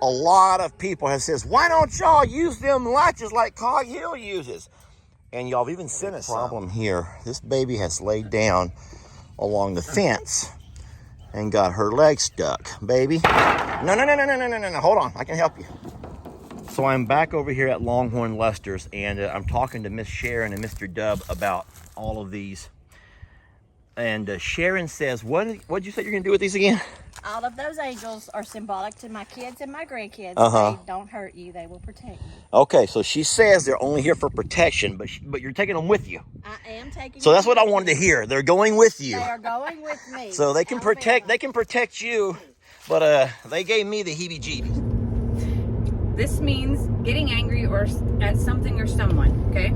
a lot of people have says, why don't y'all use them latches like Cog Hill uses? And y'all have even sent us problem here. This baby has laid down along the fence and got her leg stuck. Baby, no, hold on, I can help you. So I'm back over here at Longhorn Lester's, and I'm talking to Miss Sharon and Mr. Dub about all of these. And Sharon says, what'd you say you're gonna do with these again? All of those angels are symbolic to my kids and my grandkids. They don't hurt you, they will protect you. Okay, so she says they're only here for protection, but you're taking them with you. I am taking So that's what I wanted to hear. They're going with you. They are going with me. So they can protect you, but they gave me the heebie-jeebies. This means getting angry or at something or someone, okay?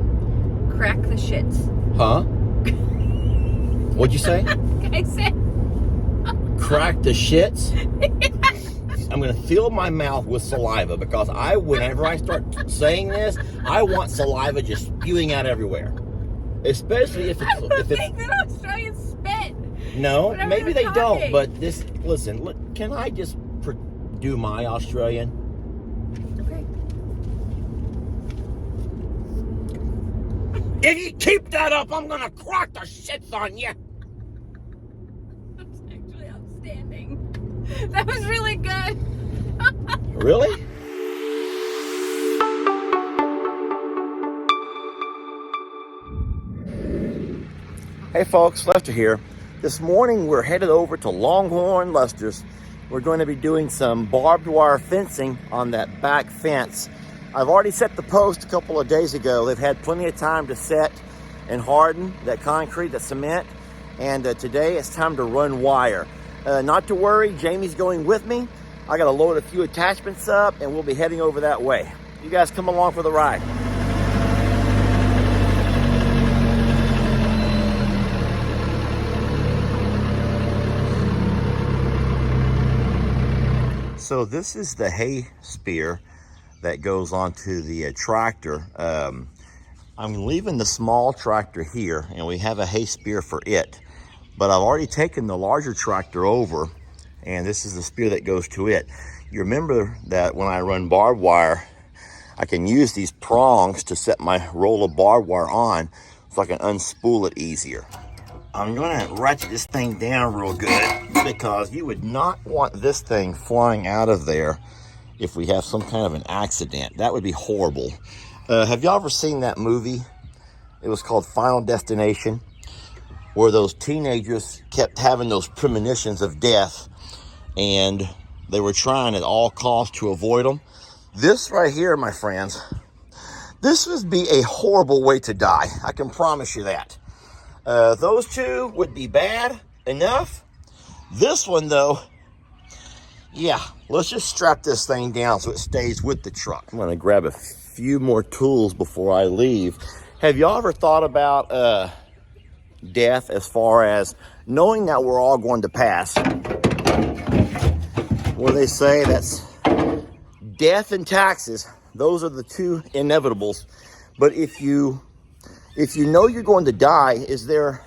Crack the shits. Huh? What'd you say? I said... Crack the shits? I'm gonna fill my mouth with saliva because whenever I start saying this, I want saliva just spewing out everywhere. Especially if it's... I think that Australians spit. No, maybe they don't, but listen, can I just do my Australian? If you keep that up, I'm gonna crack the shits on you. That's actually outstanding. That was really good. Really? Hey folks, Lester here. This morning we're headed over to Longhorn Lester's. We're going to be doing some barbed wire fencing on that back fence. I've already set the post a couple of days ago. They've had plenty of time to set and harden that concrete, that cement, and today it's time to run wire. Not to worry, Jamie's going with me. I got to load a few attachments up and we'll be heading over that way. You guys come along for the ride. So this is the hay spear that goes onto the tractor. I'm leaving the small tractor here and we have a hay spear for it, but I've already taken the larger tractor over and this is the spear that goes to it. You remember that when I run barbed wire, I can use these prongs to set my roll of barbed wire on so I can unspool it easier. I'm gonna ratchet this thing down real good because you would not want this thing flying out of there if we have some kind of an accident. That would be horrible. Have y'all ever seen that movie? It was called Final Destination, where those teenagers kept having those premonitions of death and they were trying at all costs to avoid them. This right here, my friends, this would be a horrible way to die. I can promise you that. Those two would be bad enough. This one though, yeah, let's just strap this thing down so it stays with the truck. I'm gonna grab a few more tools before I leave. Have y'all ever thought about death as far as knowing that we're all going to pass? Where they say that's death and taxes, those are the two inevitables. But if you know you're going to die, is there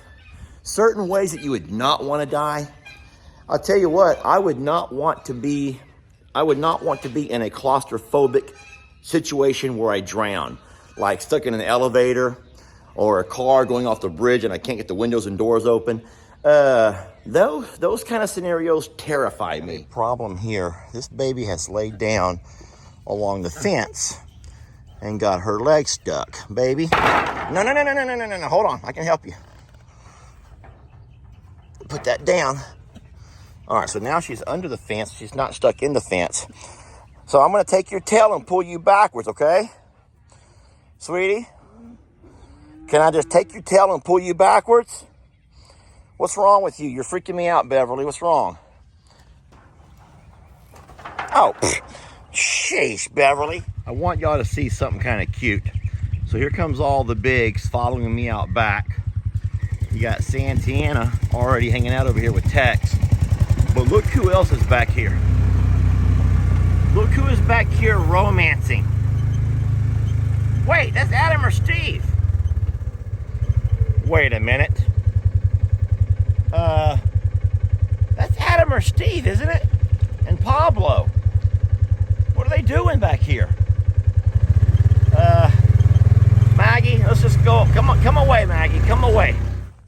certain ways that you would not want to die? I'll tell you what, I would not want to be in a claustrophobic situation where I drown, like stuck in an elevator or a car going off the bridge and I can't get the windows and doors open. Those kind of scenarios terrify me. Problem here, this baby has laid down along the fence and got her leg stuck. Baby, no, hold on, I can help you. Put that down. All right, so now she's under the fence. She's not stuck in the fence. So I'm gonna take your tail and pull you backwards, okay? Sweetie? Can I just take your tail and pull you backwards? What's wrong with you? You're freaking me out, Beverly. What's wrong? Oh, sheesh, Beverly. I want y'all to see something kind of cute. So here comes all the bigs following me out back. You got Santana already hanging out over here with Tex. But look who else is back here. Look who is back here romancing. Wait, that's Adam or Steve? Wait a minute. That's Adam or Steve, isn't it? And Pablo. doing back here? Maggie, let's just go. Come away, Maggie. Come away.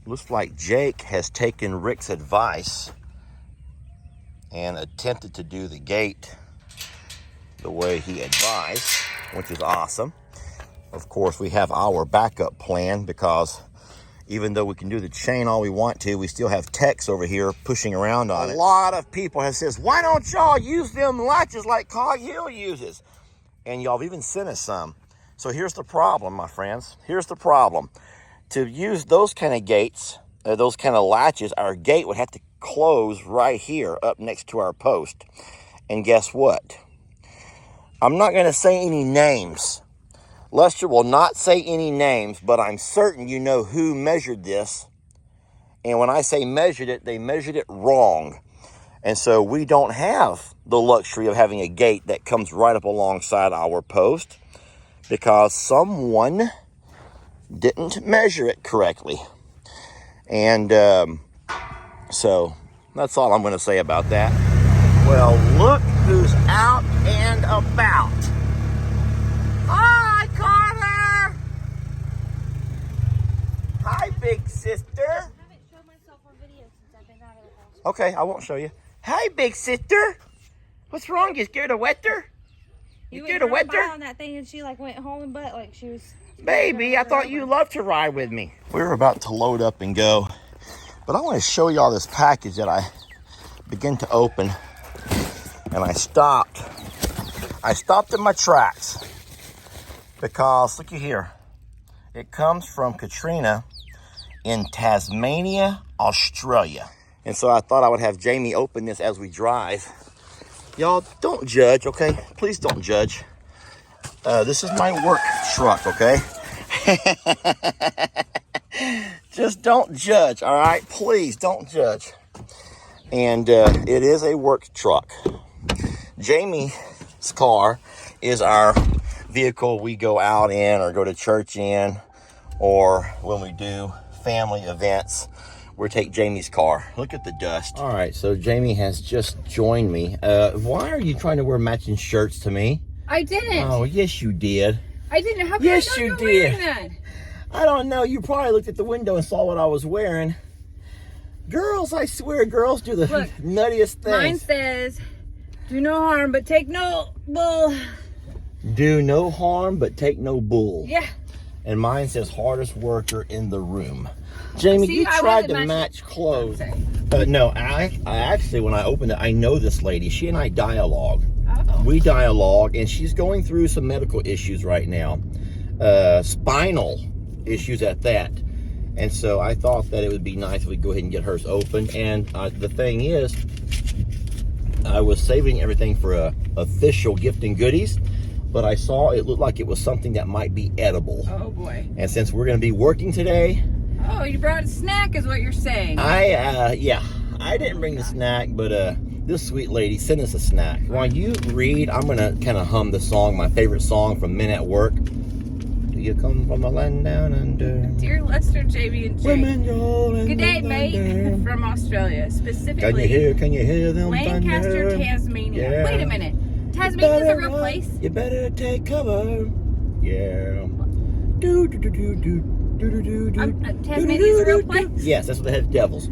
Looks like Jake has taken Rick's advice and attempted to do the gate the way he advised, which is awesome. Of course, we have our backup plan because even though we can do the chain all we want to, we still have Tex over here pushing around on it. A lot of people have says, why don't y'all use them latches like Cog Hill uses? And y'all have even sent us some. So here's the problem, my friends. Here's the problem. To use those kind of gates, those kind of latches, our gate would have to close right here up next to our post. And guess what? I'm not going to say any names. Lester will not say any names, but I'm certain you know who measured this. And when I say measured it, they measured it wrong. And so we don't have the luxury of having a gate that comes right up alongside our post because someone didn't measure it correctly. And so that's all I'm going to say about that. Well, look who's out and about. Hi, Carter. Hi, big sister. I haven't shown myself on video since I've been out of the house. Okay, I won't show you. Hi, big sister. What's wrong? You scared of Wetter? You scared of Wetter? On that thing and she like went home and butt like she was. Baby, I thought you loved to ride with me. We were about to load up and go, but I want to show y'all this package that I began to open, and I stopped. I stopped in my tracks because looky here. It comes from Katrina in Tasmania, Australia. And so I thought I would have Jami open this as we drive. Y'all, don't judge, okay? Please don't judge. This is my work truck, okay? Just don't judge, all right? Please don't judge. And it is a work truck. Jami's car is our vehicle we go out in or go to church in, or when we do family events, we take Jami's car. Look at the dust. All right, so Jami has just joined me. Why are you trying to wear matching shirts to me? I didn't. Oh, yes, you did. I didn't. How come Yes, I know you you're did. wearing that? I don't know. You probably looked at the window and saw what I was wearing. Girls, I swear, girls do the Look, nuttiest things. Mine says, do no harm, but take no bull. Do no harm, but take no bull. Yeah. And mine says hardest worker in the room. Jami, See, you I tried to wasn't match clothes. Sorry. No, I actually, when I opened it, I know this lady. She and I dialogue. Oh. We dialogue, and she's going through some medical issues right now. Spinal issues at that. And so I thought that it would be nice if we go ahead and get hers open. And the thing is, I was saving everything for a official gift and goodies, but I saw it looked like it was something that might be edible. Oh boy. And since we're going to be working today, Oh, you brought a snack is what you're saying. yeah, I didn't bring the snack, but this sweet lady sent us a snack. While you read, I'm going to kind of hum the song, my favorite song from Men at Work. Do you come from a land down under? Dear Lester, Jami, and Jake. Women rolling Good day, the mate. thunder. From Australia, specifically Can you hear them Lancaster, thunder? Tasmania. Yeah. Wait a minute. Tasmania's a real run. place? You better take cover. Yeah. Do do do do do do do do. Tasmania's a real place? Yes, that's what they have devils.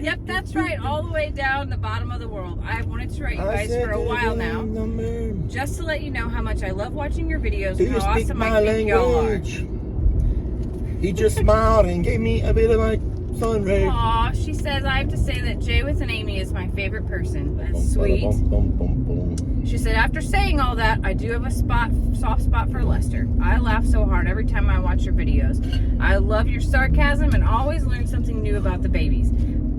Yep, that's right. All the way down the bottom of the world. I've wanted to write you guys for a while now, just to let you know how much I love watching your videos Do and you how speak awesome my I think y'all are. language? He just smiled and gave me a bit of my sun ray. Aw, she says I have to say that Jay with an Amy is my favorite person. That's sweet. She said, after saying all that, I do have a soft spot for Lester. I laugh so hard every time I watch your videos. I love your sarcasm and always learn something new about the babies.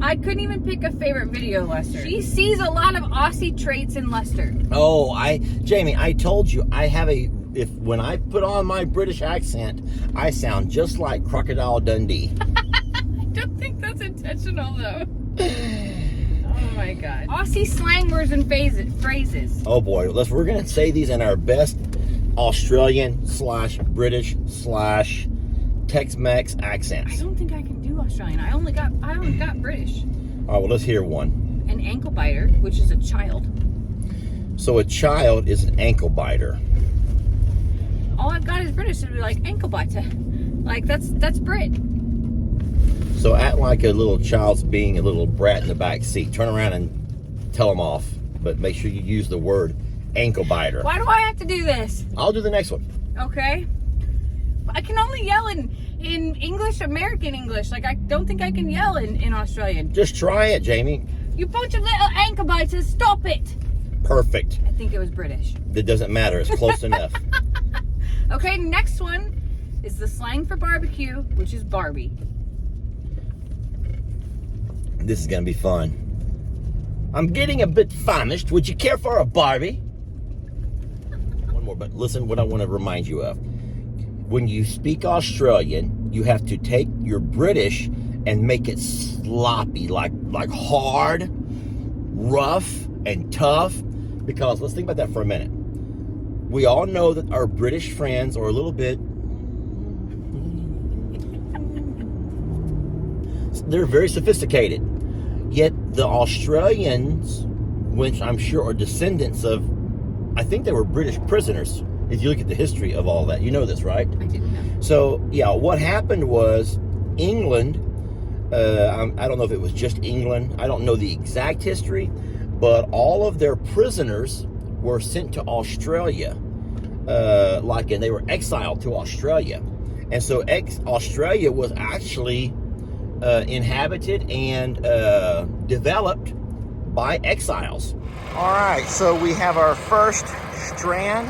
I couldn't even pick a favorite video, Lester. She sees a lot of Aussie traits in Lester. Oh, Jami, I told you I have when I put on my British accent, I sound just like Crocodile Dundee. I don't think that's intentional, though. Oh my God. Aussie slang words and phrases. Oh boy, we're gonna say these in our best Australian / British / Tex-Mex accents. I don't think I can do Australian. I only got British. All right, well, let's hear one. an ankle biter, which is a child. So a child is an ankle biter. All I've got is British to be like ankle biter. Like that's Brit. So act like a little child's being a little brat in the back seat. Turn around and tell them off, but make sure you use the word ankle biter. Why do I have to do this? I'll do the next one. Okay. I can only yell in English, American English. Like I don't think I can yell in Australian. Just try it, Jamie. You bunch of little ankle biters, stop it. Perfect. I think it was British. It doesn't matter. It's close enough. Okay, next one is the slang for barbecue, which is Barbie. This is going to be fun. I'm getting a bit famished. Would you care for a Barbie? One more, but listen what I want to remind you of. When you speak Australian, you have to take your British and make it sloppy, like hard, rough, and tough. Because let's think about that for a minute. We all know that our British friends are a little bit, they're very sophisticated. Yet the Australians, which I'm sure are descendants of, I think they were British prisoners. If you look at the history of all that, you know this, right? I didn't know. So, yeah, what happened was England, I don't know if it was just England, I don't know the exact history, but all of their prisoners were sent to Australia, and they were exiled to Australia. And so Australia was actually inhabited and developed by exiles. All right, so we have our first strand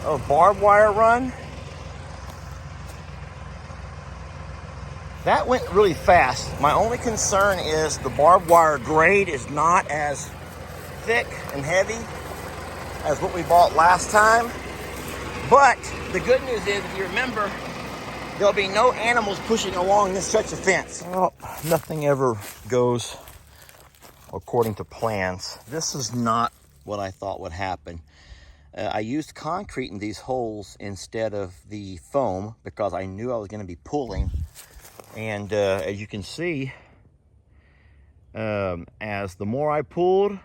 of barbed wire run. That went really fast. My only concern is the barbed wire grade is not as thick and heavy as what we bought last time. But the good news is, if you remember, there'll be no animals pushing along this stretch of fence. Well, nothing ever goes according to plans. This is not what I thought would happen. I used concrete in these holes instead of the foam because I knew I was going to be pulling. And as you can see, as the more I pulled,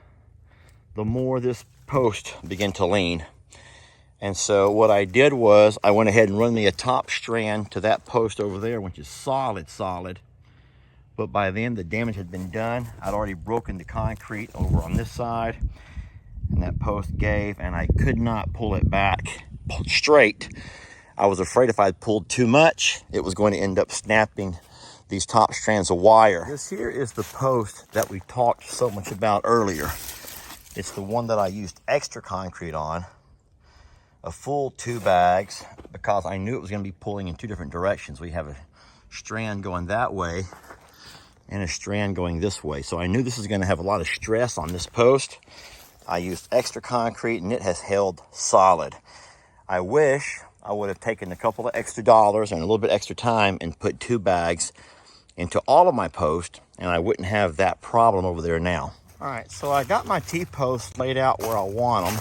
the more this post began to lean. And so what I did was I went ahead and run me a top strand to that post over there, which is solid. But by then the damage had been done. I'd already broken the concrete over on this side, and that post gave, and I could not pull it back straight. I was afraid if I pulled too much, it was going to end up snapping these top strands of wire. This here is the post that we talked so much about earlier. It's the one that I used extra concrete on, a full 2 bags, because I knew it was going to be pulling in 2 different directions. We have a strand going that way and a strand going this way. So I knew this is going to have a lot of stress on this post. I used extra concrete and it has held solid. I wish I would have taken a couple of extra dollars and a little bit extra time and put 2 bags into all of my posts, and I wouldn't have that problem over there now. All right, so I got my T-posts laid out where I want them.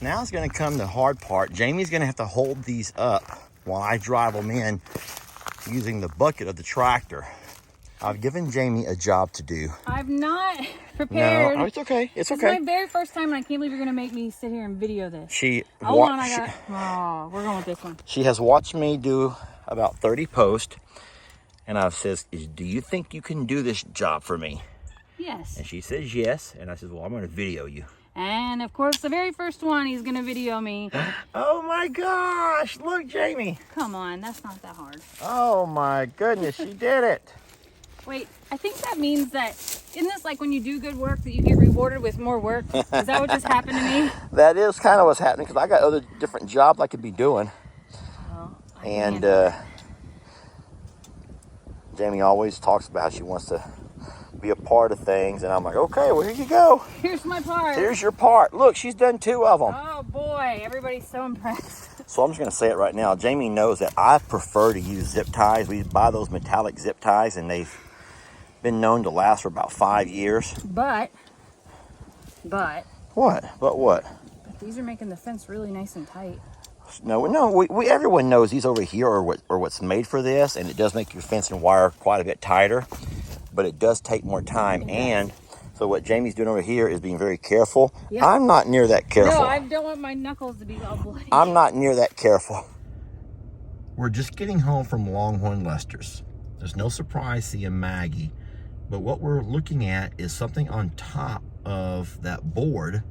Now it's going to come the hard part. Jamie's going to have to hold these up while I drive them in using the bucket of the tractor. I've given Jamie a job to do. I've not prepared. No, it's okay. It's okay. This is my very first time, and I can't believe you're going to make me sit here and video this. We're going with this one. She has watched me do about 30 posts, and I've says, do you think you can do this job for me? Yes. And she says yes, and I says, well, I'm going to video you. And of course, the very first one, he's going to video me. Oh my gosh, look, Jamie. Come on, that's not that hard. Oh my goodness, she did it. Wait, I think that means that, isn't this like when you do good work that you get rewarded with more work? Is that what just happened to me? That is kind of what's happening, because I got other different jobs I could be doing. Well, and Jamie always talks about how she wants to be a part of things, and I'm like, okay, well, here you go. Here's my part. Here's your part. Look, she's done 2 of them. Oh boy, everybody's so impressed. So I'm just going to say it right now. Jamie knows that I prefer to use zip ties. We buy those metallic zip ties, and they've been known to last for about 5 years. But What? But what? these are making the fence really nice and tight. No, everyone knows these over here are what's made for this, and it does make your fence and wire quite a bit tighter. but it does take more time. And so what Jamie's doing over here is being very careful. Yeah. I'm not near that careful. No, I don't want my knuckles to be all bloody. I'm not near that careful. We're just getting home from Longhorn Lester's. There's no surprise seeing Maggie, but what we're looking at is something on top of that board,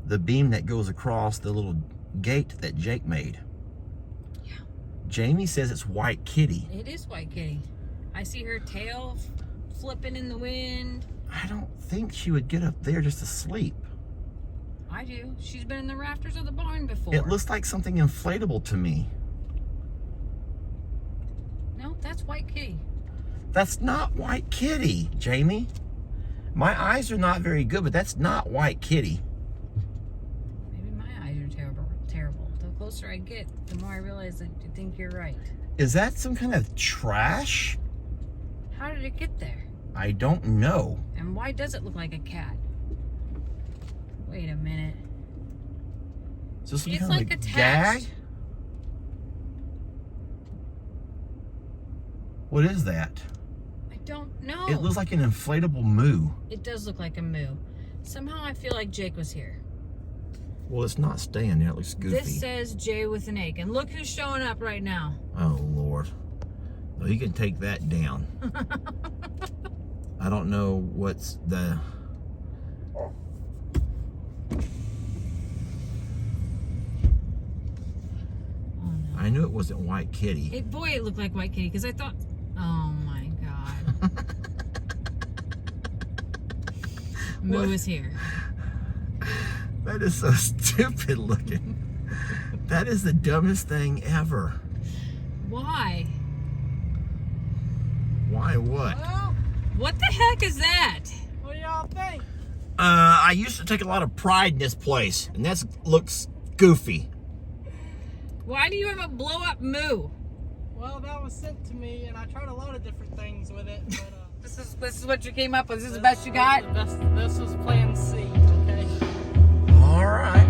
the beam that goes across the little gate that Jake made. Yeah. Jamie says it's White Kitty. It is White Kitty. I see her tail flipping in the wind. I don't think she would get up there just to sleep. I do. She's been in the rafters of the barn before. It looks like something inflatable to me. No, that's White Kitty. That's not White Kitty, Jamie. My eyes are not very good, but that's not White Kitty. Maybe my eyes are terrible. The closer I get, the more I realize that I think you're right. Is that some kind of trash? How did it get there? I don't know. And why does it look like a cat? Wait a minute. Is this some It's kind of like a attached. gag? What is that? I don't know. It looks like an inflatable moo. It does look like a moo. Somehow I feel like Jake was here. Well, it's not staying there. It looks goofy. This says Jay with an egg. And look who's showing up right now. Oh, Lord. Well, you can take that down. I don't know what's the... I knew it wasn't White Kitty. Boy, it looked like White Kitty because I thought, oh my God. Moo is here. That is so stupid looking. That is the dumbest thing ever. Why? Why what? Well, What the heck is that? what do y'all think? I used to take a lot of pride in this place, and that looks goofy. Why do you have a blow up moo? Well, that was sent to me, and I tried a lot of different things with it, but This is what you came up with. This is the best you got? This was Plan C. Okay. All right.